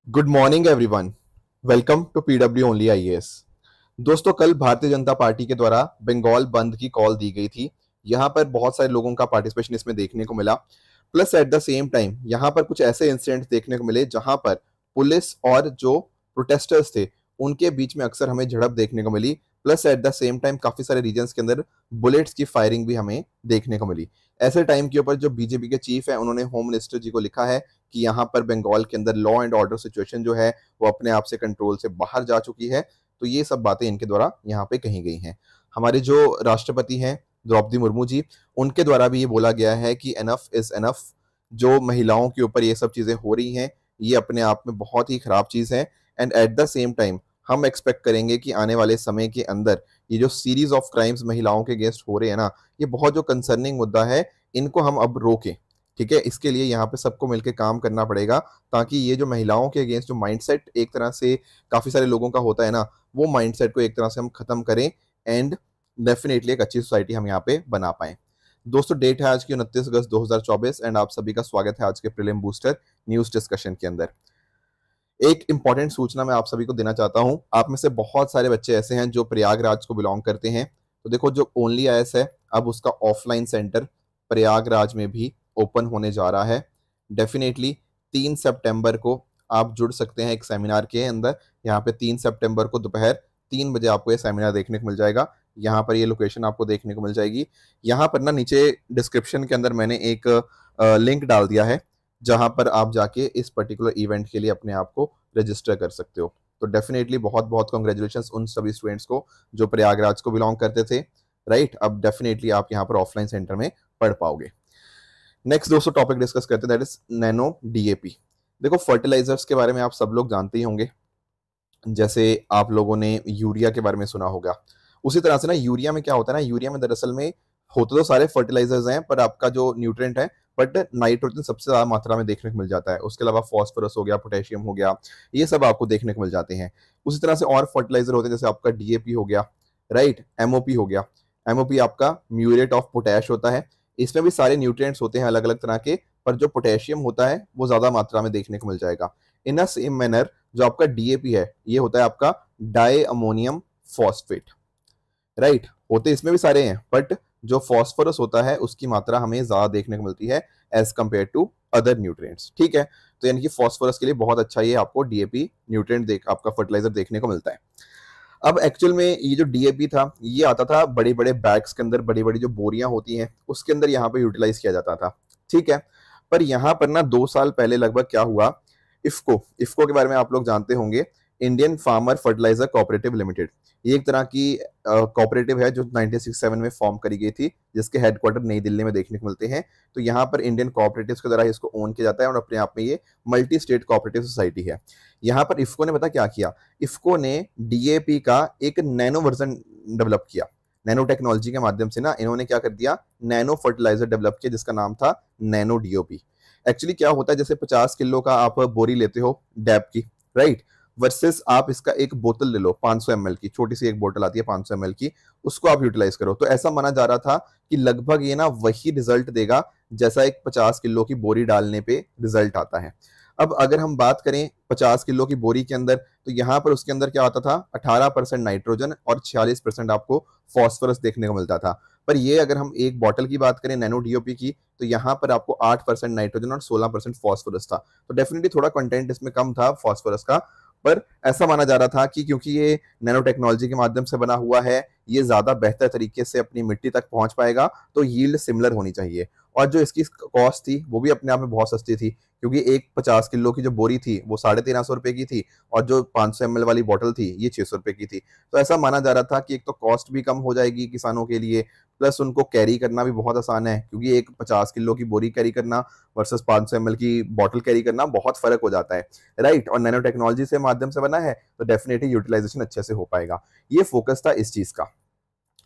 Good morning everyone. Welcome to PW Only IAS. दोस्तों, कल Bharatiya Janata party के द्वारा बंगाल बंद की कॉल दी गई थी। यहां पर बहुत सारे लोगों का पार्टिसिपेशन इसमें देखने को मिला। Plus at the same time यहां पर कुछ ऐसे इंसिडेंट्स देखने को मिले जहां पर पुलिस और जो प्रोटेस्टर्स थे उनके बीच में अक्सर हमें झड़प देखने को मिली। Plus at the same time काफी सारे रीजन्स के अंदर बुलेट्स की फायरिंग भी हमें देखने को मिली। ऐसे टाइम के ऊपर जो बीजेपी के चीफ है उन्होंने होम मिनिस्टर जी को लिखा है कि यहाँ पर बंगाल के अंदर लॉ एंड ऑर्डर सिचुएशन जो है वो अपने आप से कंट्रोल से बाहर जा चुकी है। तो ये सब बातें इनके द्वारा यहाँ पे कही गई हैं। हमारे जो राष्ट्रपति हैं द्रौपदी मुर्मू जी, उनके द्वारा भी ये बोला गया है कि एनफ इज एनफ। जो महिलाओं के ऊपर ये सब चीजें हो रही हैं ये अपने आप में बहुत ही खराब चीज है। And eight the same time हम एक्सपेक्ट करेंगे कि आने वाले समय के अंदर ये जो सीरीज ऑफ क्राइम्स महिलाओं के अगेंस्ट हो रहे हैं ना, ये बहुत जो कंसर्निंग मुद्दा है, इनको हम अब रोकें। ठीक है, इसके लिए यहाँ पे सबको मिलकर काम करना पड़ेगा ताकि ये जो महिलाओं के अगेंस्ट जो माइंडसेट एक तरह से काफी सारे लोगों का होता है ना, वो माइंडसेट को एक तरह से हम खत्म करें एंड डेफिनेटली एक अच्छी सोसाइटी हम यहाँ पे बना पाए। दोस्तों, डेट है आज की 29 अगस्त 2024 एंड आप सभी का स्वागत है आज के प्रीलिम बूस्टर न्यूज डिस्कशन के अंदर। एक इंपॉर्टेंट सूचना मैं आप सभी को देना चाहता हूं। आप में से बहुत सारे बच्चे ऐसे हैं जो प्रयागराज को बिलोंग करते हैं। तो देखो, जो ओनली आईएएस है अब उसका ऑफलाइन सेंटर प्रयागराज में भी ओपन होने जा रहा है। डेफिनेटली 3 सितंबर को आप जुड़ सकते हैं एक सेमिनार के अंदर। यहाँ पे 3 सितंबर को दोपहर 3 बजे आपको ये सेमिनार देखने को मिल जाएगा। यहाँ पर ये लोकेशन आपको देखने को मिल जाएगी। यहाँ पर ना नीचे डिस्क्रिप्शन के अंदर मैंने एक लिंक डाल दिया है जहां पर आप जाके इस पर्टिकुलर इवेंट के लिए अपने आप को रजिस्टर कर सकते हो। तो डेफिनेटली बहुत बहुत कॉन्ग्रेचुलेशन उन सभी स्टूडेंट्स को जो प्रयागराज को बिलोंग करते थे। राइट, अब डेफिनेटली आप यहाँ पर ऑफलाइन सेंटर में पढ़ पाओगे। नेक्स्ट दोस्तों टॉपिक डिस्कस करते हैं, दैट इज नैनो डीएपी। देखो, फर्टिलाइजर्स के बारे में आप सब लोग जानते ही होंगे। जैसे आप लोगों ने यूरिया के बारे में सुना होगा, उसी तरह से ना यूरिया में क्या होता है ना, यूरिया में दरअसल में होते तो सारे फर्टिलाइजर्स हैं पर आपका जो न्यूट्रिएंट है, बट नाइट्रोजन सबसे ज्यादा मात्रा में देखने को मिल जाता है। उसके अलावा फॉस्फोरस हो गया, पोटेशियम हो गया, ये सब आपको देखने को मिल जाते हैं। उसी तरह से और फर्टिलाइजर होते हैं जैसे आपका डीएपी हो गया, राइट, एमओपी हो गया। एमओपी आपका म्यूरेट ऑफ पोटैश होता है। इसमें भी सारे न्यूट्रिएंट्स होते हैं अलग अलग तरह के, पर जो पोटेशियम होता है वो ज्यादा मात्रा में देखने को मिल जाएगा। इन अ सेम मैनर जो आपका डीएपी है ये होता है आपका डाई अमोनियम फॉस्फेट। राइट, होते इसमें भी सारे हैं, बट जो फॉस्फोरस होता है उसकी मात्रा हमें ज्यादा देखने को मिलती है as compare to other nutrients. ठीक है, तो यानी कि फॉस्फोरस के लिए बहुत अच्छा ये आपको डीएपी न्यूट्रिएंट देख आपका फर्टिलाइजर देखने को मिलता है। अब एक्चुअल में ये जो डीएपी था ये आता था बड़े बड़े बैग्स के अंदर, बड़ी बड़ी जो बोरियां होती हैं उसके अंदर यहाँ पे यूटिलाइज किया जाता था। ठीक है, पर यहाँ पर ना 2 साल पहले लगभग क्या हुआ, इफ्को इफ्को के बारे में आप लोग जानते होंगे, Indian farmer fertiliser cooperative limited. ये एक तरह की कोऑपरेटिव है जो 1967 में फॉर्म करी गई थी, जिसके हेडक्वार्टर नई दिल्ली में देखने को मिलते हैं। तो यहाँ पर इंडियन कोऑपरेटिव्स के द्वारा इसको ओन किया जाता है और अपने आप में ये मल्टी स्टेट कोऑपरेटिव सोसाइटी है। यहाँ पर इफ्को ने पता क्या किया, इफ्को ने डीएपी का एक नैनो वर्जन डेवलप किया। नैनो टेक्नोलॉजी के माध्यम से ना इन्होंने क्या कर दिया, नैनो फर्टिलाइजर डेवलप किया जिसका नाम था नैनो डीओपी। एक्चुअली क्या होता है, जैसे 50 किलो का आप बोरी लेते हो डैप की, राइट, वर्सेस आप इसका एक बोतल ले लो 500 ml की, छोटी सी एक बोतल आती है 500 ml की, उसको आप यूटिलाइज करो। तो ऐसा माना जा रहा था कि लगभग ये ना वही रिजल्ट देगा जैसा एक 50 किलो की बोरी डालने पे रिजल्ट आता है। अब अगर हम बात करें 50 किलो की बोरी के अंदर, तो यहाँ पर उसके अंदर क्या आता था, 18% नाइट्रोजन और 46% आपको फॉस्फोरस देखने को मिलता था। पर ये अगर हम एक बॉटल की बात करें नैनो डीओपी की, तो यहाँ पर आपको 8% नाइट्रोजन और 16% फॉस्फोरस था। तो डेफिनेटली थोड़ा कंटेंट इसमें कम था फॉस्फोरस का, पर ऐसा माना जा रहा था कि क्योंकि ये नैनो टेक्नोलॉजी के माध्यम से बना हुआ है, ये ज्यादा बेहतर तरीके से अपनी मिट्टी तक पहुंच पाएगा, तो यील्ड सिमिलर होनी चाहिए। और जो इसकी कॉस्ट थी वो भी अपने आप में बहुत सस्ती थी, क्योंकि एक 50 किलो की जो बोरी थी वो 1350 रुपए की थी और जो 500 ml वाली बोतल थी ये 600 रुपए की थी। तो ऐसा माना जा रहा था कि एक तो कॉस्ट भी कम हो जाएगी किसानों के लिए, प्लस उनको कैरी करना भी बहुत आसान है, क्योंकि एक 50 किलो की बोरी कैरी करना वर्सेस 500 ml की बोतल कैरी करना बहुत फर्क हो जाता है, राइट। और नैनो टेक्नोलॉजी से माध्यम से बना है तो डेफिनेटली यूटिलाइजेशन अच्छे से हो पाएगा। ये फोकस था इस चीज का।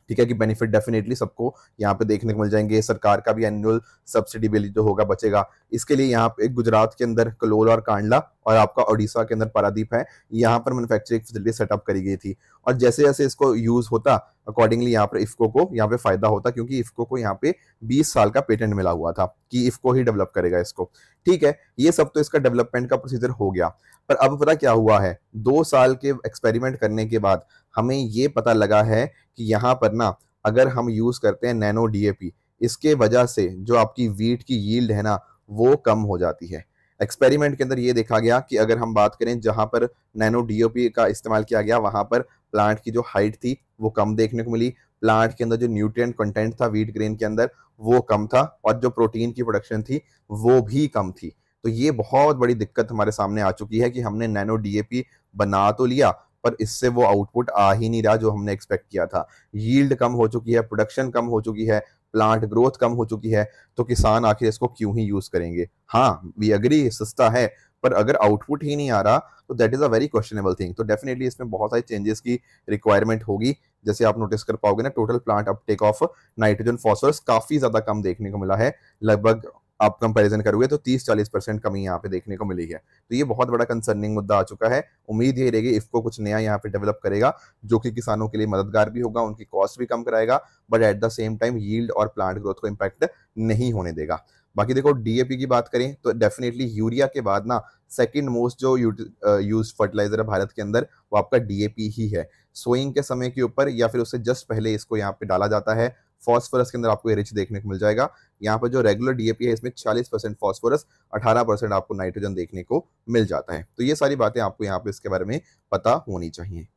ठीक है, कि बेनिफिट डेफिनेटली सबको यहाँ पे देखने को मिल जाएंगे। सरकार का भी एनुअल सब्सिडी बिल जो होगा बचेगा। इसके लिए यहाँ पे गुजरात के अंदर कलोल और कांडला और आपका ओडिशा के अंदर पारादीप है, यहाँ पर मैन्युफैक्चरिंग फैसिलिटी सेटअप करी गई थी। और जैसे जैसे इसको यूज होता अकॉर्डिंगली यहाँ पर इफ्को को यहाँ पे फायदा होता, क्योंकि इफ्को को यहाँ पे 20 साल का पेटेंट मिला हुआ था कि इफ्को ही डेवलप करेगा इसको। ठीक है, ये सब तो इसका डेवलपमेंट का प्रोसीजर हो गया, पर अब पता क्या हुआ है, 2 साल के एक्सपेरिमेंट करने के बाद हमें ये पता लगा है कि यहाँ पर ना अगर हम यूज करते हैं नैनो डीएपी, इसके वजह से जो आपकी वीट की यील्ड है ना वो कम हो जाती है। एक्सपेरिमेंट के अंदर ये देखा गया कि अगर हम बात करें जहां पर नैनो डीओपी का इस्तेमाल किया गया वहां पर प्लांट की जो हाइट थी वो कम देखने को मिली, प्लांट के अंदर जो न्यूट्रिएंट कंटेंट था वीट ग्रेन के अंदर वो कम था, और जो प्रोटीन की प्रोडक्शन थी वो भी कम थी। तो ये बहुत बड़ी दिक्कत हमारे सामने आ चुकी है कि हमने नैनो डीएपी बना तो लिया पर इससे वो आउटपुट आ ही नहीं रहा जो हमने एक्सपेक्ट किया था। यील्ड कम हो चुकी है, प्रोडक्शन कम हो चुकी है, प्लांट ग्रोथ कम हो चुकी है, तो किसान आखिर इसको क्यों ही यूज करेंगे। हाँ वी अग्री सस्ता है, पर अगर आउटपुट ही नहीं आ रहा तो that is a very questionable thing. तो डेफिनेटली इसमें बहुत सारी चेंजेस की रिक्वायरमेंट होगी। जैसे आप नोटिस कर पाओगे ना, total plant Uptake of nitrogen phosphorus काफी ज्यादा कम देखने को मिला है, लगभग आप कंपैरिजन करोगे तो 30-40% कमी यहाँ पे देखने को मिली है। तो ये बहुत बड़ा कंसर्निंग मुद्दा आ चुका है। उम्मीद ये रहेगी इफ्को कुछ नया यहाँ पे डेवलप करेगा जो कि किसानों के लिए मददगार भी होगा, उनकी कॉस्ट भी कम कराएगा, but at the same time yield और प्लांट ग्रोथ को इम्पैक्ट नहीं होने देगा। बाकी देखो डीएपी की बात करें तो डेफिनेटली यूरिया के बाद ना सेकंड मोस्ट जो यूज फर्टिलाइजर है भारत के अंदर वो आपका डीएपी ही है। सोइंग के समय के ऊपर या फिर उससे जस्ट पहले इसको यहाँ पे डाला जाता है। फॉस्फोरस के अंदर आपको ये रिच देखने को मिल जाएगा। यहाँ पर जो रेगुलर डीएपी है इसमें 40% फॉस्फोरस, 18% आपको नाइट्रोजन देखने को मिल जाता है। तो ये सारी बातें आपको यहाँ पे इसके बारे में पता होनी चाहिए।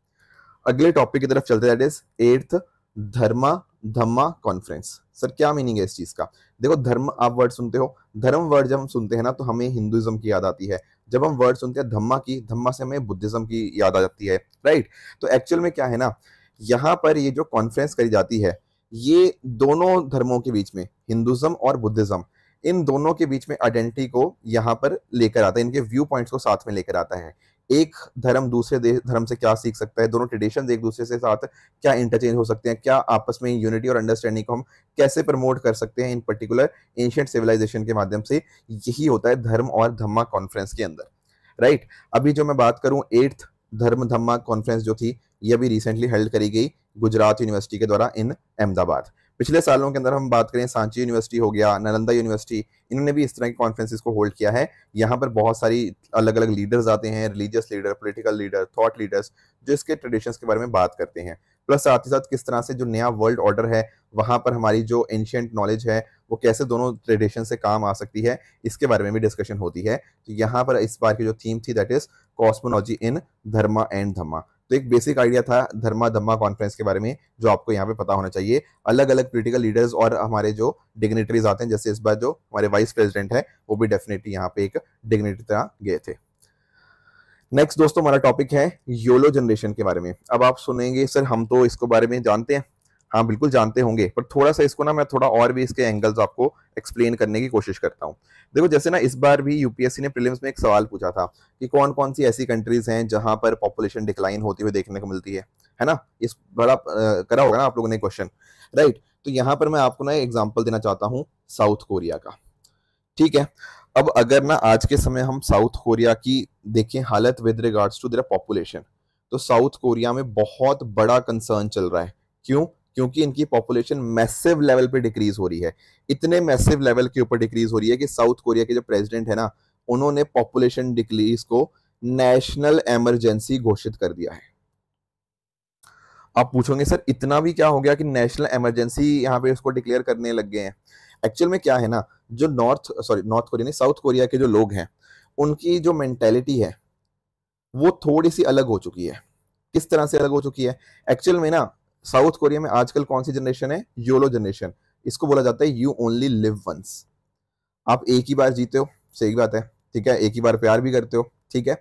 अगले टॉपिक की तरफ चलते हैं, that is 8th Dharma Dhamma conference. Sir क्या मीनिंग है इस चीज का? देखो धर्म आप वर्ड सुनते हो, धर्म वर्ड जब हम सुनते हैं ना तो हमें हिंदुइज्म की याद आती है। जब हम वर्ड सुनते हैं धम्मा की, धम्मा से हमें बुद्धिज्म की याद आ जाती है, राइट। तो एक्चुअल में क्या है ना, यहाँ पर ये जो कॉन्फ्रेंस करी जाती है ये दोनों धर्मों के बीच में, हिंदुइज्म और बुद्धिज्म, इन दोनों के बीच में आइडेंटिटी को यहाँ पर लेकर आता है, इनके व्यू पॉइंट्स को साथ में लेकर आता है। एक धर्म दूसरे धर्म से क्या सीख सकता है, दोनों ट्रेडिशन एक दूसरे से साथ क्या इंटरचेंज हो सकते हैं, क्या आपस में यूनिटी और अंडरस्टैंडिंग को हम कैसे प्रमोट कर सकते हैं इन पर्टिकुलर एंशिएंट सिविलाइजेशन के माध्यम से, यही होता है धर्म और धम्मा कॉन्फ्रेंस के अंदर, राइट। अभी जो मैं बात करूं 8th धर्म धम्मा कॉन्फ्रेंस जो थी ये अभी रिसेंटली हेल्ड करी गई गुजरात यूनिवर्सिटी के द्वारा इन अहमदाबाद। पिछले सालों के अंदर हम बात करें सांची यूनिवर्सिटी हो गया, नालंदा यूनिवर्सिटी, इन्होंने भी इस तरह की कॉन्फ्रेंसेस को होल्ड किया है। यहाँ पर बहुत सारी अलग अलग लीडर्स आते हैं, religious leader, political leader, thought leaders, जो इसके ट्रेडिशंस के बारे में बात करते हैं। प्लस साथ ही साथ किस तरह से जो नया वर्ल्ड ऑर्डर है वहां पर हमारी जो एंशिएंट नॉलेज है वो कैसे दोनों ट्रेडिशन से काम आ सकती है, इसके बारे में भी डिस्कशन होती है। तो यहाँ पर इस बार की जो थीम थी that is cosmology in dharma and dhamma. तो एक बेसिक आइडिया था धर्मा धम्मा कॉन्फ्रेंस के बारे में जो आपको यहाँ पे पता होना चाहिए। अलग अलग पॉलिटिकल लीडर्स और हमारे जो डिग्नेटरीज आते हैं, जैसे इस बार जो हमारे वाइस प्रेसिडेंट है वो भी डेफिनेटली यहाँ पे एक डिग्नेटरी तरह गए थे। नेक्स्ट दोस्तों हमारा टॉपिक है योलो जनरेशन के बारे में। अब आप सुनेंगे सर हम तो इसको बारे में जानते हैं, हाँ बिल्कुल जानते होंगे, पर थोड़ा सा इसको ना मैं थोड़ा और भी इसके एंगल्स आपको एक्सप्लेन करने की कोशिश करता हूँ। देखो जैसे ना इस बार भी यूपीएससी ने प्रीलिम्स में एक सवाल पूछा था कि कौन कौन सी ऐसी कंट्रीज हैं जहां पर पॉपुलेशन डिक्लाइन होती हुई देखने को मिलती है ना। इस बड़ा करा होगा ना आप लोगों ने क्वेश्चन, राइट। तो यहाँ पर मैं आपको ना एग्जाम्पल देना चाहता हूँ साउथ कोरिया का, ठीक है। अब अगर ना आज के समय हम साउथ कोरिया की देखें हालत with regards to their population, तो साउथ कोरिया में बहुत बड़ा कंसर्न चल रहा है। क्यों? क्योंकि इनकी पॉपुलेशन मैसिव लेवल पे डिक्रीज हो रही है। इतने मैसिव लेवल के ऊपर डिक्रीज हो रही है कि साउथ कोरिया के जो प्रेसिडेंट है ना उन्होंने पॉपुलेशन डिक्रीज को नेशनल इमरजेंसी घोषित कर दिया है। आप पूछोगे सर इतना भी क्या हो गया कि नेशनल इमरजेंसी यहाँ पे इसको डिक्लेयर करने लग गए हैं। एक्चुअल में क्या है ना, जो नॉर्थ कोरिया नहीं, साउथ कोरिया के जो लोग हैं उनकी जो मेंटेलिटी है वो थोड़ी सी अलग हो चुकी है। किस तरह से अलग हो चुकी है? एक्चुअल में ना साउथ कोरिया में आजकल कौन सी जनरेशन है? YOLO generation. इसको बोला जाता है यू ओनली लिव वंस। आप एक ही बार जीते हो, सही बात है, ठीक है, एक ही बार प्यार भी करते हो, ठीक है,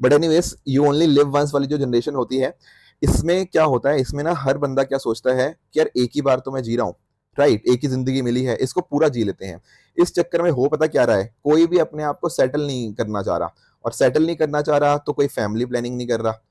but anyways you only live once वाली जो जनरेशन होती है इसमें क्या होता है, इसमें ना हर बंदा क्या सोचता है कि यार एक ही बार तो मैं जी रहा हूँ, राइट, एक ही जिंदगी मिली है, इसको पूरा जी लेते हैं। इस चक्कर में हो पता क्या रहा है, कोई भी अपने आप को सेटल नहीं करना चाह रहा, और सेटल नहीं करना चाह रहा तो कोई फैमिली प्लानिंग नहीं कर रहा।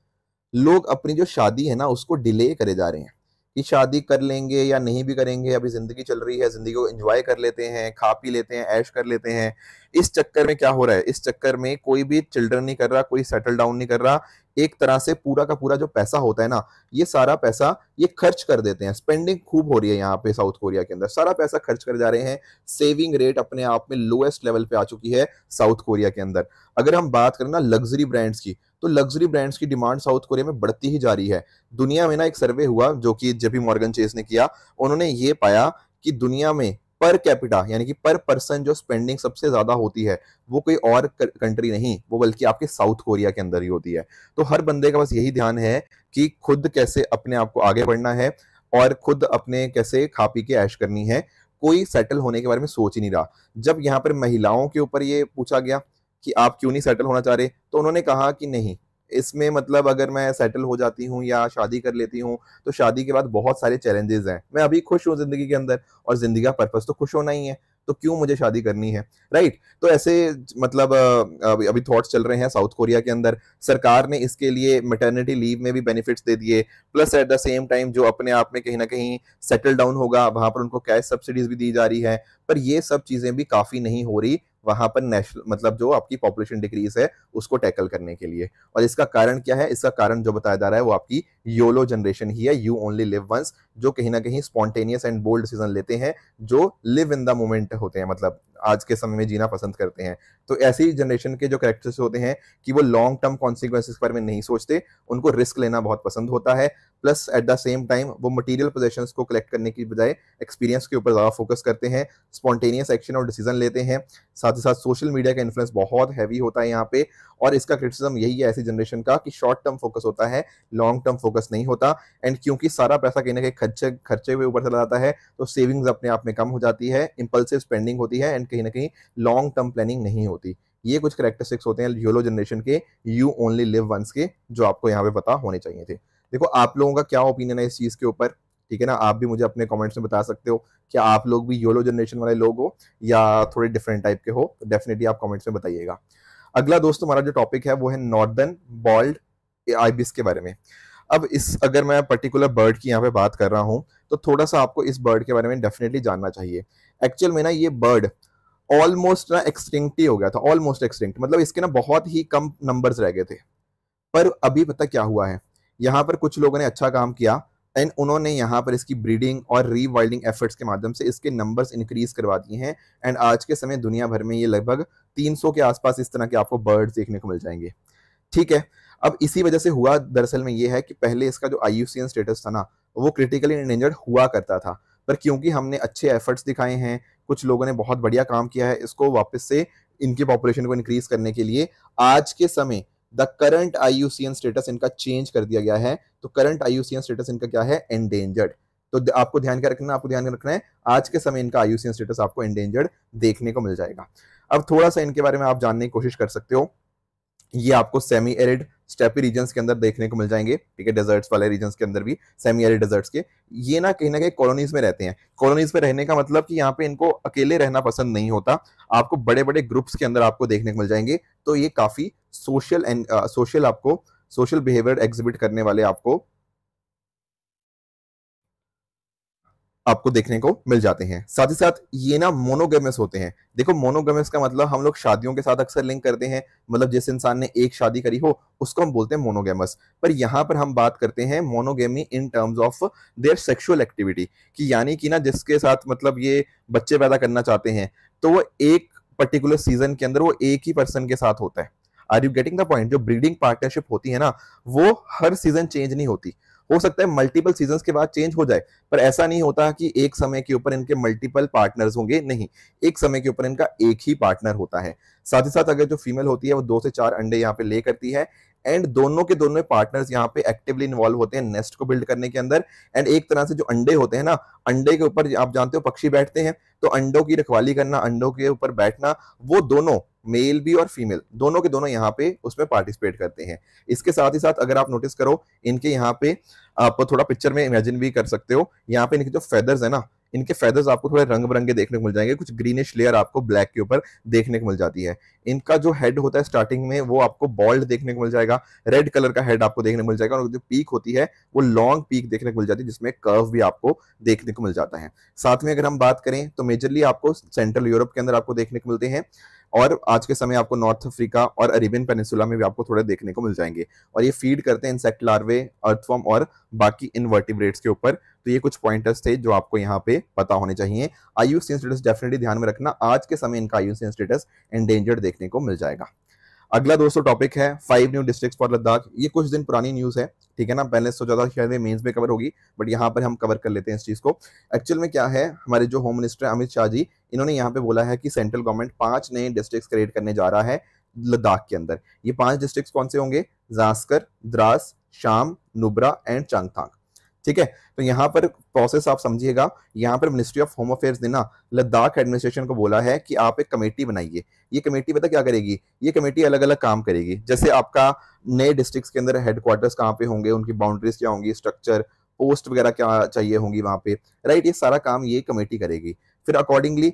लोग अपनी जो शादी है ना उसको डिले करे जा रहे हैं कि शादी कर लेंगे या नहीं भी करेंगे, अभी जिंदगी चल रही है, जिंदगी को एंजॉय कर लेते हैं, खा पी लेते हैं, ऐश कर लेते हैं, इस चक्कर में क्या हो रहा है, इस चक्कर में कोई भी चिल्ड्रन नहीं कर रहा, कोई सेटल डाउन नहीं कर रहा। एक तरह से पूरा का पूरा जो पैसा होता है ना, ये सारा पैसा ये खर्च कर देते हैं। स्पेंडिंग खूब हो रही है यहाँ पे साउथ कोरिया के अंदर, सारा पैसा खर्च कर जा रहे हैं। सेविंग रेट अपने आप में लोएस्ट लेवल पे आ चुकी है साउथ कोरिया के अंदर। अगर हम बात करें ना लग्जरी ब्रांड्स की, तो लग्जरी ब्रांड्स की डिमांड साउथ कोरिया में बढ़ती ही जा रही है। दुनिया में ना एक सर्वे हुआ जो कि जेपी मॉर्गन चेस ने किया, उन्होंने ये पाया कि दुनिया में पर कैपिटा यानी कि पर पर्सन जो स्पेंडिंग सबसे ज्यादा होती है वो कोई और कंट्री नहीं, वो बल्कि आपके साउथ कोरिया के अंदर ही होती है। तो हर बंदे का बस यही ध्यान है कि खुद कैसे अपने आप को आगे बढ़ना है और खुद अपने कैसे खा पी के ऐश करनी है। कोई सेटल होने के बारे में सोच ही नहीं रहा। जब यहाँ पर महिलाओं के ऊपर ये पूछा गया कि आप क्यों नहीं सेटल होना चाह रहे, तो उन्होंने कहा कि नहीं, इसमें मतलब अगर मैं सेटल हो जाती हूँ या शादी कर लेती हूँ तो शादी के बाद बहुत सारे चैलेंजेस हैं। मैं अभी खुश हूँ जिंदगी के अंदर और जिंदगी का पर्पस तो खुश होना ही है, तो क्यों मुझे शादी करनी है, राइट। तो ऐसे मतलब अभी थॉट्स चल रहे हैं साउथ कोरिया के अंदर। सरकार ने इसके लिए मैटरनिटी लीव में भी बेनिफिट्स दे दिए, plus at the same time जो अपने आप में कहीं ना कहीं सेटल डाउन होगा वहां पर उनको कैश सब्सिडीज भी दी जा रही है। पर ये सब चीजें भी काफी नहीं हो रही वहां पर नेशनल मतलब जो आपकी पॉपुलेशन डिक्रीज है उसको टैकल करने के लिए। और इसका कारण क्या है, इसका कारण जो बताया जा रहा है वो आपकी योलो जनरेशन ही है, यू ओनली लिव वंस, जो कहीं ना कहीं स्पॉन्टेनियस एंड बोल्ड डिसीजन लेते हैं, जो लिव इन द मोमेंट होते हैं, मतलब आज के समय में जीना पसंद करते हैं। तो ऐसी जनरेशन के जो कैरेक्टर्स होते हैं कि वो लॉन्ग टर्म कॉन्सिक्वेंसेस के बारे में नहीं सोचते, उनको रिस्क लेना बहुत पसंद होता है। Plus at the same time वो मटेरियल पोजेशंस को कलेक्ट करने की बजाय एक्सपीरियंस के ऊपर ज्यादा फोकस करते हैं, स्पॉन्टेनियस एक्शन और डिसीजन लेते हैं। साथ ही साथ सोशल मीडिया का इन्फ्लुएंस बहुत हैवी होता है यहाँ पे, और इसका क्रिटिसिज्म यही है ऐसी जनरेशन का कि शॉर्ट टर्म फोकस होता है, लॉन्ग टर्म फोकस नहीं होता। एंड क्योंकि सारा पैसा कहीं ना कहीं खर्चे हुए ऊपर चला जाता है, तो सेविंग्स अपने आप में कम हो जाती है, इंपल्सिव स्पेंडिंग होती है, एंड कहीं ना कहीं लॉन्ग टर्म प्लानिंग नहीं होती। ये कुछ कैरेक्टरिस्टिक्स होते हैं योलो जनरेशन के, यू ओनली लिव वंस के, जो आपको यहाँ पे पता होने चाहिए थे। देखो आप लोगों का क्या ओपिनियन है इस चीज के ऊपर, ठीक है ना, आप भी मुझे अपने कमेंट्स में बता सकते हो। क्या आप लोग भी योलो जनरेशन वाले लोग हो या थोड़े डिफरेंट टाइप के हो, डेफिनेटली आप कमेंट्स में बताइएगा। अगला दोस्तों हमारा जो टॉपिक है वो है नॉर्दर्न बॉल्ड आइबिस के बारे में। अब इस अगर मैं पर्टिकुलर बर्ड की यहाँ पे बात कर रहा हूँ तो थोड़ा सा आपको इस बर्ड के बारे में डेफिनेटली जानना चाहिए। एक्चुअल में ना ये बर्ड ऑलमोस्ट ना एक्सटिंक्ट ही हो गया था, ऑलमोस्ट एक्सटिंक्ट, मतलब इसके ना बहुत ही कम नंबर्स रह गए थे। पर अभी पता क्या हुआ है, यहाँ पर कुछ लोगों ने अच्छा काम किया एंड उन्होंने यहाँ पर इसकी ब्रीडिंग और रीवाइल्डिंग एफर्ट्स के माध्यम से इसके नंबर्स इंक्रीज करवा दिए हैं। एंड आज के समय दुनिया भर में ये लगभग 300 के आसपास इस तरह के आपको बर्ड्स देखने को मिल जाएंगे, ठीक है। अब इसी वजह से हुआ दरअसल में ये है कि पहले इसका जो IUCN स्टेटस था ना वो क्रिटिकली इंडेंजर्ड हुआ करता था, पर क्योंकि हमने अच्छे एफर्ट्स दिखाए हैं, कुछ लोगों ने बहुत बढ़िया काम किया है इसको वापस से इनकी पॉपुलेशन को इंक्रीज करने के लिए, आज के समय द करंट IUCN स्टेटस इनका चेंज कर दिया गया है। तो करंट IUCN स्टेटस इनका क्या है, एंडेंजर्ड। तो आपको ध्यान क्या रखना, आपको ध्यान रखना है आज के समय इनका IUCN स्टेटस आपको एंडेंजर्ड देखने को मिल जाएगा। अब थोड़ा सा इनके बारे में आप जानने की कोशिश कर सकते हो। ये आपको सेमी एरिड स्टेपी रीजन्स के अंदर देखने को मिल जाएंगे, ठीक है, डेजर्ट्स वाले रीजन्स के अंदर भी, सेमी एरिड डेजर्ट्स के। ये ना कहीं कॉलोनीज में रहते हैं। कॉलोनीज में रहने का मतलब कि यहाँ पे इनको अकेले रहना पसंद नहीं होता, आपको बड़े बड़े ग्रुप्स के अंदर आपको देखने को मिल जाएंगे। तो ये काफी social and social behaviour exhibit करने वाले आपको देखने को मिल जाते हैं। साथ ही साथ ये ना मोनोगेमस होते हैं। देखो मोनोगेमस का मतलब हम लोग शादियों के साथ अक्सर लिंक करते हैं, मतलब जिस इंसान ने एक शादी करी हो उसको हम बोलते हैं मोनोगेमस। पर यहाँ पर हम बात करते हैं monogamy in terms of their sexual activity, कि यानी कि ना जिसके साथ मतलब ये बच्चे पैदा करना चाहते हैं तो वो एक पर्टिकुलर सीजन के अंदर वो एक ही पर्सन के साथ होता है। Are you getting the point? जो ब्रीडिंग पार्टनरशिप होती है ना वो हर सीजन चेंज नहीं होती, हो सकता है मल्टीपल सीजन्स के बाद चेंज हो जाए, पर ऐसा नहीं होता कि एक समय के ऊपर इनके मल्टीपल पार्टनर्स होंगे, नहीं, एक समय के ऊपर इनका एक ही पार्टनर होता है। साथ ही साथ अगर जो फीमेल होती है वो 2 से 4 अंडे यहाँ पे ले करती है एंड दोनों के दोनों पार्टनर्स यहाँ पे एक्टिवली इन्वॉल्व होते हैं नेस्ट को बिल्ड करने के अंदर। एंड एक तरह से जो अंडे होते हैं ना, अंडे के ऊपर आप जानते हो पक्षी बैठते हैं, तो अंडों की रखवाली करना, अंडों के ऊपर बैठना, वो दोनों मेल भी और फीमेल दोनों के दोनों यहाँ पे उसमें पार्टिसिपेट करते हैं। इसके साथ ही साथ अगर आप नोटिस करो इनके यहाँ पे आप थोड़ा पिक्चर में इमेजिन भी कर सकते हो, यहाँ पे इनके जो फेदर्स है ना, इनके फेदर्स आपको थोड़े रंग बिरंगे देखने को मिल जाएंगे, कुछ ग्रीनिश लेयर आपको ब्लैक के ऊपर देखने को मिल जाती है। इनका जो हेड होता है स्टार्टिंग में वो आपको बॉल्ड देखने को मिल जाएगा, रेड कलर का हेड आपको देखने को मिल जाएगा, और जो पीक होती है वो लॉन्ग पीक देखने को मिल जाती है जिसमें कर्व भी आपको देखने को मिल जाता है। साथ में अगर हम बात करें तो मेजरली आपको सेंट्रल यूरोप के अंदर आपको देखने को मिलते हैं। और आज के समय आपको नॉर्थ अफ्रीका और अरेबियन पेनिसुला में भी आपको थोड़े देखने को मिल जाएंगे। और ये फीड करते हैं इंसेक्ट लार्वे, अर्थवर्म और बाकी इनवर्टिब्रेट्स के ऊपर। तो ये कुछ पॉइंटर्स थे जो आपको यहाँ पे पता होने चाहिए। IUCN स्टेटस डेफिनेटली ध्यान में रखना, आज के समय इनका IUCN स्टेटस एंडेंजर्ड देखने को मिल जाएगा। अगला दोस्तों टॉपिक है 5 न्यू डिस्ट्रिक्ट्स फॉर लद्दाख। ये कुछ दिन पुरानी न्यूज़ है, ठीक है ना, पहले सोचा था शायद मेंस में कवर होगी, बट यहाँ पर हम कवर कर लेते हैं इस चीज़ को। एक्चुअल में क्या है, हमारे जो होम मिनिस्टर अमित शाह जी, इन्होंने यहाँ पे बोला है कि सेंट्रल गवर्नमेंट 5 नए डिस्ट्रिक्ट्स क्रिएट करने जा रहा है लद्दाख के अंदर। ये 5 डिस्ट्रिक्ट्स कौन से होंगे? जास्कर, द्रास, शाम, नुब्रा एंड चांगथांग, ठीक है। तो यहाँ पर प्रोसेस आप समझिएगा। यहाँ पर मिनिस्ट्री ऑफ होम अफेयर्स ने ना लद्दाख एडमिनिस्ट्रेशन को बोला है कि आप एक कमेटी बनाइए। ये कमेटी पता क्या करेगी? ये कमेटी अलग अलग काम करेगी। जैसे आपका नए डिस्ट्रिक्ट्स के अंदर हेडक्वार्टर्स कहाँ पे होंगे, उनकी बाउंड्रीज क्या होंगी, स्ट्रक्चर, पोस्ट वगैरह क्या चाहिए होंगी वहां पे, राइट, ये सारा काम ये कमेटी करेगी। फिर अकॉर्डिंगली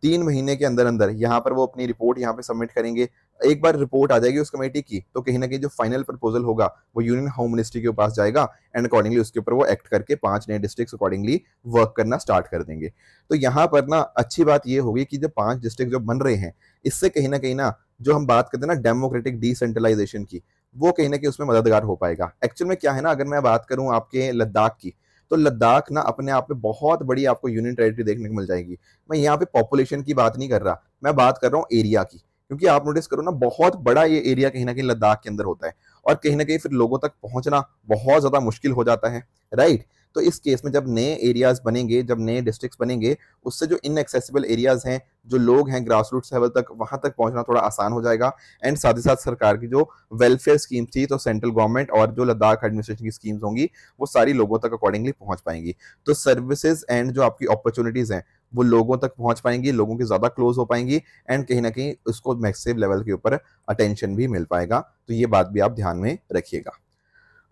3 महीने के अंदर अंदर यहाँ पर वो अपनी रिपोर्ट यहाँ पे सबमिट करेंगे। एक बार रिपोर्ट आ जाएगी उस कमेटी की, तो कहीं ना कहीं जो फाइनल प्रपोजल होगा वो यूनियन होम मिनिस्ट्री के पास जाएगा एंड अकॉर्डिंगली उसके ऊपर वो एक्ट करके 5 नए डिस्ट्रिक्ट्स अकॉर्डिंगली वर्क करना स्टार्ट कर देंगे। तो यहाँ पर ना अच्छी बात ये होगी कि जो 5 डिस्ट्रिक्ट जो बन रहे हैं, इससे कहीं ना जो हम बात करते हैं ना डेमोक्रेटिक डिसेंट्रलाइजेशन की, वो कहीं ना कहीं उसमें मददगार हो पाएगा। एक्चुअल में क्या है ना, अगर मैं बात करूं आपके लद्दाख की, तो लद्दाख ना अपने आप में बहुत बड़ी आपको यूनियन टेरिटरी देखने को मिल जाएगी। मैं यहाँ पे पॉपुलेशन की बात नहीं कर रहा, मैं बात कर रहा हूँ एरिया की, क्योंकि आप नोटिस करो ना बहुत बड़ा ये एरिया कहीं ना कहीं लद्दाख के अंदर होता है और कहीं ना कहीं फिर लोगों तक पहुंचना बहुत ज्यादा मुश्किल हो जाता है, राइट। तो इस केस में जब नए एरियाज बनेंगे, जब नए डिस्ट्रिक्ट्स बनेंगे, उससे जो इनएक्सेसिबल एरियाज हैं, जो लोग हैं ग्रास रूट्स लेवल तक, वहां तक पहुंचना थोड़ा आसान हो जाएगा। एंड साथ ही साथ सरकार की जो वेलफेयर स्कीम थी, तो सेंट्रल गवर्नमेंट और जो लद्दाख एडमिनिस्ट्रेशन की स्कीम्स होंगी वो सारी लोगों तक अकॉर्डिंगली पहुंच पाएंगी। तो सर्विसेज एंड जो आपकी अपॉर्चुनिटीज हैं वो लोगों तक पहुंच पाएंगी, लोगों की ज्यादा क्लोज हो पाएंगी एंड कहीं ना कहीं उसको मैक्सिव लेवल के ऊपर अटेंशन भी मिल पाएगा। तो ये बात भी आप ध्यान में रखिएगा।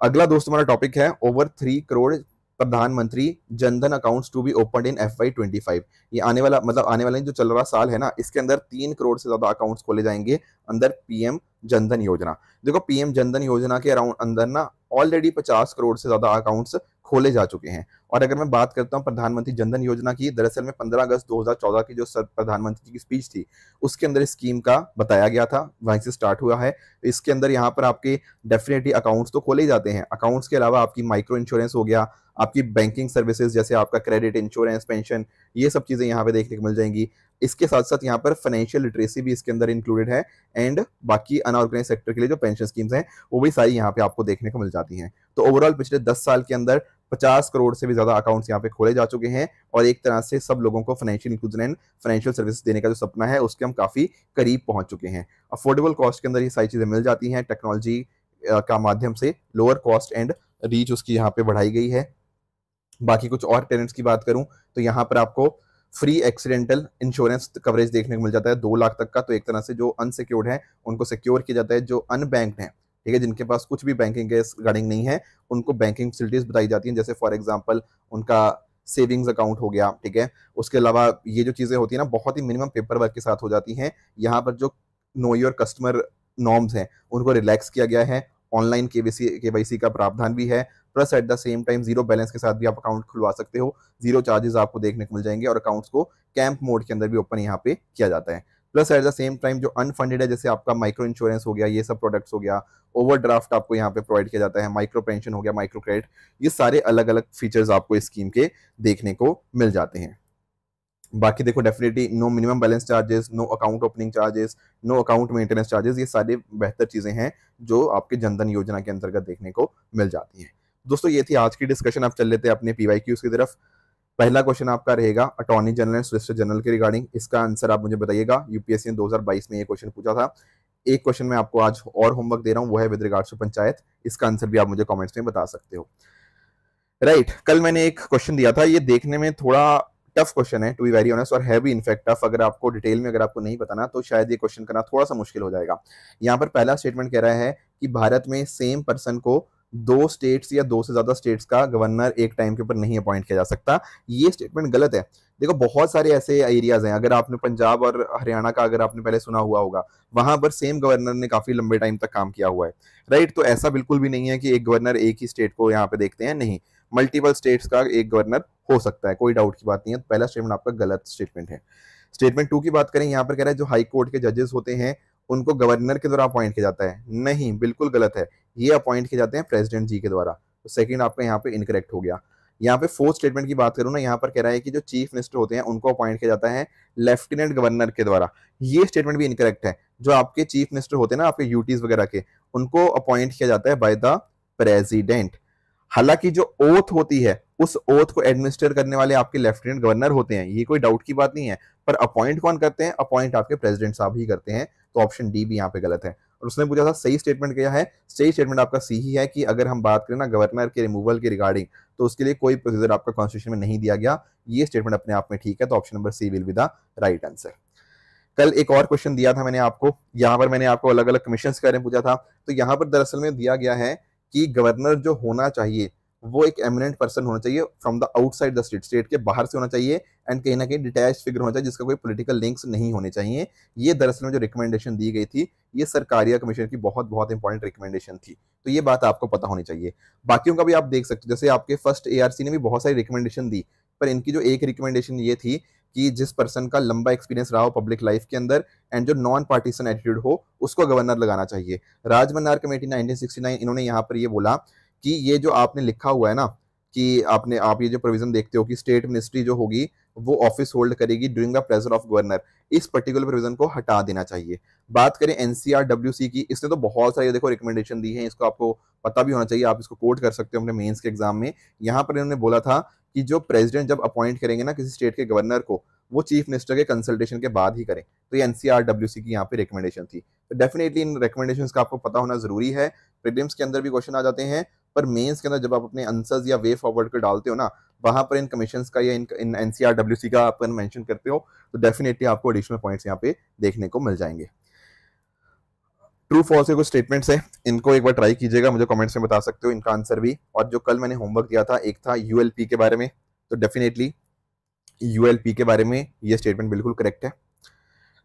अगला दोस्तों हमारा टॉपिक है over 3 crore Pradhan Mantri Jan Dhan accounts to be open in FY25। ये आने वाला मतलब आने वाला जो चल रहा साल है ना, इसके अंदर 3 करोड़ से ज्यादा अकाउंट्स खोले जाएंगे अंदर PM जनधन योजना। देखो PM जनधन योजना के अराउंड अंदर ना ऑलरेडी 50 करोड़ से ज्यादा अकाउंट्स खोले जा चुके हैं। और अगर मैं बात करता हूं प्रधानमंत्री जनधन योजना की, दरअसल में 15 अगस्त 2014 की जो प्रधानमंत्री की स्पीच थी उसके अंदर स्कीम का बताया गया था, वहीं से स्टार्ट हुआ है। इसके अंदर यहाँ पर आपके डेफिनेटली अकाउंट्स तो खोले ही जाते हैं। अकाउंट्स के अलावा आपकी माइक्रो इंश्योरेंस हो गया, आपकी बैंकिंग सर्विसेज जैसे आपका क्रेडिट, इंश्योरेंस, पेंशन, ये सब चीजें यहाँ पे देखने को मिल जाएंगी। इसके साथ साथ यहाँ पर फाइनेंशियल लिटरेसी भी इसके अंदर इंक्लूडेड है एंड बाकी अनऑर्गेनाइज सेक्टर के लिए जो पेंशन स्कीम्स हैं वो भी सारी यहाँ पे आपको देखने को मिल जाती हैं। तो ओवरऑल पिछले 10 साल के अंदर 50 करोड़ से भी ज्यादा अकाउंट्स यहाँ पे खोले जा चुके हैं और एक तरह से सब लोगों को financial inclusion and financial service देने का जो सपना है उसके हम काफी करीब पहुंच चुके हैं। अफोर्डेबल कॉस्ट के अंदर ये सारी चीजें मिल जाती हैं, टेक्नोलॉजी का माध्यम से लोअर कॉस्ट एंड रीच उसकी यहाँ पे बढ़ाई गई है। बाकी कुछ और टेनेंट्स की बात करूं तो यहाँ पर आपको फ्री एक्सीडेंटल इंश्योरेंस कवरेज देखने को मिल जाता है 2 लाख तक का। तो एक तरह से जो अनसिक्योर्ड है उनको सिक्योर किया जाता है, जो अनबैंक्ड है, ठीक है, जिनके पास कुछ भी बैंकिंग के रिगार्डिंग नहीं है, उनको बैंकिंग फैसिलिटीज बताई जाती हैं। जैसे फॉर एग्जांपल उनका सेविंग्स अकाउंट हो गया, ठीक है। उसके अलावा ये जो चीजें होती है ना बहुत ही मिनिमम पेपर वर्क के साथ हो जाती हैं। यहाँ पर जो नो योर कस्टमर नॉर्म्स हैं उनको रिलैक्स किया गया है, ऑनलाइन KYC का प्रावधान भी है, plus at the same time zero balance के साथ भी आप अकाउंट खुलवा सकते हो, जीरो चार्जेस आपको देखने को मिल जाएंगे और अकाउंट्स को कैंप मोड के अंदर भी ओपन यहाँ पे किया जाता है। Plus at the same time जो अनफंडेड है जैसे आपका माइक्रो इंश्योरेंस हो गया, ये सब प्रोडक्ट्स हो गया, ओवरड्राफ्ट आपको यहाँ पे प्रोवाइड किया जाता है, माइक्रो पेंशन हो गया, माइक्रो क्रेडिट, ये सारे अलग अलग फीचर्स आपको इस स्कीम के देखने को मिल जाते हैं। बाकी देखो definitely no minimum balance charges, no account opening charges, no account maintenance charges, ये सारे बेहतर चीजें हैं जो आपके जनधन योजना के अंतर्गत देखने को मिल जाती हैं। दोस्तों ये थी आज की डिस्कशन। आप चल लेते हैं अपने PYQs की तरफ। पहला क्वेश्चन आपका रहेगा attorney general and solicitor general के रिगार्डिंग, इसका आंसर आप मुझे बताइएगा। यूपीएससी ने 2022 में ये क्वेश्चन पूछा था। एक क्वेश्चन मैं आपको आज और होमवर्क दे रहा हूँ, वो है विद रिगार्ड्स टू पंचायत, इसका आंसर भी आप मुझे कमेंट्स में बता सकते हो। राइट, कल मैंने एक क्वेश्चन दिया था, ये देखने में थोड़ा टफ क्वेश्चन है टू बी वेरी ऑनेस्ट, और है भी इनफैक्ट टफ। अगर आपको डिटेल में अगर आपको नहीं बताना तो शायद ये क्वेश्चन करना थोड़ा सा मुश्किल हो जाएगा। यहाँ पर पहला स्टेटमेंट कह रहा है कि भारत में सेम पर्सन को 2 स्टेट्स या 2 से ज्यादा स्टेट्स का गवर्नर एक टाइम के ऊपर नहीं अपॉइंट किया जा सकता। ये स्टेटमेंट गलत है। देखो बहुत सारे ऐसे एरियाज हैं, अगर आपने पंजाब और हरियाणा का अगर आपने पहले सुना हुआ होगा, वहां पर सेम गवर्नर ने काफी लंबे टाइम तक काम किया हुआ है, राइट। तो ऐसा बिल्कुल भी नहीं है कि एक गवर्नर एक ही स्टेट को यहाँ पे देखते हैं, नहीं, मल्टीपल स्टेट्स का एक गवर्नर हो सकता है, कोई डाउट की बात नहीं है। पहला स्टेटमेंट आपका गलत स्टेटमेंट है। स्टेटमेंट 2 की बात करें, यहाँ पर कह रहा है जो हाई कोर्ट के जजेस होते हैं उनको गवर्नर के द्वारा अपॉइंट किया जाता है। नहीं, बिल्कुल गलत है, ये अपॉइंट किए जाते हैं प्रेसिडेंट जी के द्वारा। तो सेकंड आपका यहाँ पे इनकरेक्ट हो गया। यहाँ पे फोर्थ स्टेटमेंट की बात करूँ ना, यहाँ पर कह रहा है कि जो चीफ मिनिस्टर होते हैं उनको अपॉइंट किया जाता है लेफ्टिनेंट गवर्नर के द्वारा। ये स्टेटमेंट भी इनकरेक्ट है। जो आपके चीफ मिनिस्टर होते हैं ना, आपके यूटीज वगैरह के, उनको अपॉइंट किया जाता है बाय द प्रेसिडेंट। हालांकि जो ओथ होती है उस ओथ को एडमिनिस्टर करने वाले आपके लेफ्टिनेंट गवर्नर होते हैं, ये कोई डाउट की बात नहीं है। पर अपॉइंट कौन करते हैं? अपॉइंट आपके प्रेसिडेंट साहब ही करते हैं। तो ऑप्शन डी भी यहाँ पे गलत है। और उसने पूछा था सही स्टेटमेंट क्या है, सही स्टेटमेंट आपका सी ही है कि अगर हम बात करें ना गवर्नर के रिमूवल के रिगार्डिंग, तो उसके लिए कोई प्रोसीजर आपका कॉन्स्टिट्यूशन में नहीं दिया गया। ये स्टेटमेंट अपने आप में ठीक है। तो option number C will be the right answer. कल एक और क्वेश्चन दिया था मैंने आपको, यहाँ पर मैंने आपको अलग अलग कमीशन के बारे में पूछा था। तो यहाँ पर दरअसल में दिया गया है कि गवर्नर जो होना चाहिए वो एक एमिनेंट पर्सन होना चाहिए from the outside the state, state के बाहर से होना चाहिए, एंड कहीं ना कहीं डिटैच फिगर होना चाहिए जिसका कोई पॉलिटिकल लिंक्स नहीं होने चाहिए। ये दरअसल में जो रिकमेंडेशन दी गई थी, ये सरकारिया कमीशन की बहुत बहुत इंपॉर्टेंट रिकमेंडेशन थी। तो ये बात आपको पता होनी चाहिए। बाकियों का भी आप देख सकते हो, जैसे आपके फर्स्ट एआरसी ने भी बहुत सारी रिकमेंडेशन दी, पर इनकी जो एक रिकमेंडेशन ये थी कि जिस पर्सन का लंबा एक्सपीरियंस रहा हो पब्लिक लाइफ के अंदर एंड जो नॉन पार्टीसन एटीट्यूड हो, उसको गवर्नर लगाना चाहिए। राजमन्नार कमेटी 1969, इन्होंने यहाँ पर ये बोला कि ये जो आपने लिखा हुआ है ना कि आप ये जो प्रोविजन देखते हो कि स्टेट मिनिस्ट्री जो होगी वो ऑफिस होल्ड करेगी during the pleasure of governor, इस पर्टिकुलर प्रोविजन को हटा देना चाहिए। बात करें एनसीआरडब्ल्यूसी की, इसने तो बहुत सारी देखो रिकमेंडेशन दी है, इसको आपको पता भी होना चाहिए, आप इसको कोट कर सकते हो अपने मेंस के एग्जाम में। यहाँ पर इन्होंने बोला था कि जो प्रेसिडेंट जब अपॉइंट करेंगे ना किसी स्टेट के गवर्नर को, वो चीफ मिनिस्टर के कंसल्टेशन के बाद ही करें। तो ये एनसीआरडब्ल्यूसी की यहाँ पे रिकमेंडेशन थी। तो डेफिनेटली इन रिकमेंडेशंस का आपको पता होना जरूरी है। प्रीलिम्स के अंदर भी क्वेश्चन आ जाते हैं, पर मेंस के अंदर जब आप अपने आंसर्स या वे फॉरवर्ड को डालते हो ना, वहां पर इन कमीशंस का या इन एनसीआरडब्ल्यूसी का अपन मेंशन करते हो, तो डेफिनेटली आपको एडिशनल पॉइंट्स यहाँ पे देखने को मिल जाएंगे। ट्रू फॉल्स के कुछ स्टेटमेंट्स है, इनको एक बार ट्राई कीजिएगा, मुझे कमेंट्स में बता सकते हो इनका आंसर भी। और जो कल मैंने होमवर्क दिया था, एक था यूएलपी के बारे में, तो डेफिनेटली यूएलपी के बारे में ये स्टेटमेंट बिल्कुल करेक्ट है।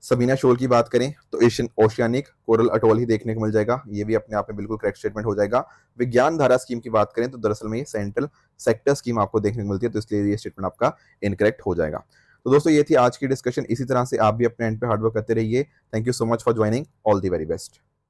सबीना शोल की बात करें तो एशियन ओशियानिक कोरल अटोल ही देखने को मिल जाएगा, ये भी अपने आप में बिल्कुल करेक्ट स्टेटमेंट हो जाएगा। विज्ञान धारा स्कीम की बात करें तो दरअसल में ये सेंट्रल सेक्टर स्कीम आपको देखने को मिलती है, तो इसलिए ये स्टेटमेंट आपका इनकरेक्ट हो जाएगा। तो दोस्तों ये थी आज की डिस्कशन। इसी तरह से आप भी अपने एंड पे हार्डवर्क करते रहिए। Thank you so much for joining. All the very best.